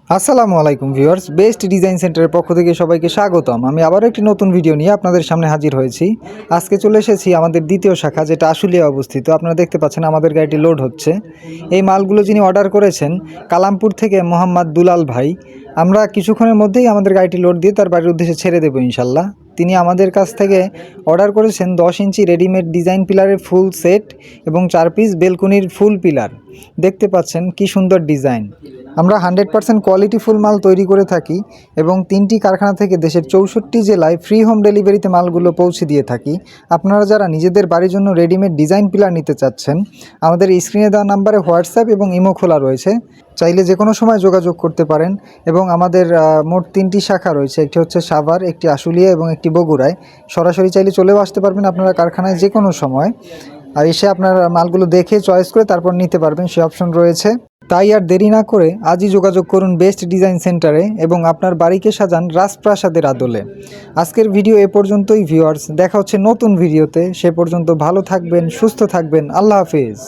আসসালামু আলাইকুম viewers, best design সেন্টারের পক্ষ থেকে সবাইকে স্বাগতম। আমি আবারও একটি নতুন ভিডিও নিয়ে আপনাদের সামনে হাজির হয়েছি। আজকে চলে এসেছি আমাদের দ্বিতীয় শাখা, যেটা আশুলিয়া অবস্থিত। আপনারা দেখতে পাচ্ছেন আমাদের গাড়িটি লোড হচ্ছে। এই মালগুলো যিনি অর্ডার করেছেন কালামপুর থেকে মোহাম্মদ দুলাল ভাই। আমরা কিছুক্ষণের মধ্যেই আমাদের গাড়িটি লোড দিয়ে তার বাড়ির উদ্দেশ্যে ছেড়ে দেবো ইনশাল্লাহ। তিনি আমাদের কাছ থেকে অর্ডার করেছেন 10 ইঞ্চি রেডিমেড ডিজাইন পিলারের ফুল সেট এবং 4 পিস বেলকুনির ফুল পিলার। দেখতে পাচ্ছেন কি সুন্দর ডিজাইন। আমরা 100% কোয়ালিটি ফুল মাল তৈরি করে থাকি এবং 3টি কারখানা থেকে দেশের 64 জেলায় ফ্রি হোম ডেলিভারিতে মালগুলো পৌঁছে দিয়ে থাকি। আপনারা যারা নিজেদের বাড়ির জন্য রেডিমেড ডিজাইন পিলার নিতে চাচ্ছেন, আমাদের স্ক্রিনে দেওয়া নাম্বারে হোয়াটসঅ্যাপ এবং ইমো খোলা রয়েছে, চাইলে যে কোনো সময় যোগাযোগ করতে পারেন। এবং আমাদের মোট 3টি শাখা রয়েছে, একটি হচ্ছে সাভার, একটি আশুলিয়া এবং একটি বগুড়ায়। সরাসরি চাইলে চলেও আসতে পারবেন আপনারা কারখানায় যে কোনো সময়, আর এসে আপনার মালগুলো দেখে চয়েস করে তারপর নিতে পারবেন, সে অপশন রয়েছে। তাই আর দেরি না করে আজই যোগাযোগ করুন বেস্ট ডিজাইন সেন্টারে এবং আপনার বাড়িকে সাজান রাজপ্রাসাদের আদলে। আজকের ভিডিও এ পর্যন্তই ভিউয়ার্স, দেখা হচ্ছে নতুন ভিডিওতে। সে পর্যন্ত ভালো থাকবেন, সুস্থ থাকবেন। আল্লাহ হাফেজ।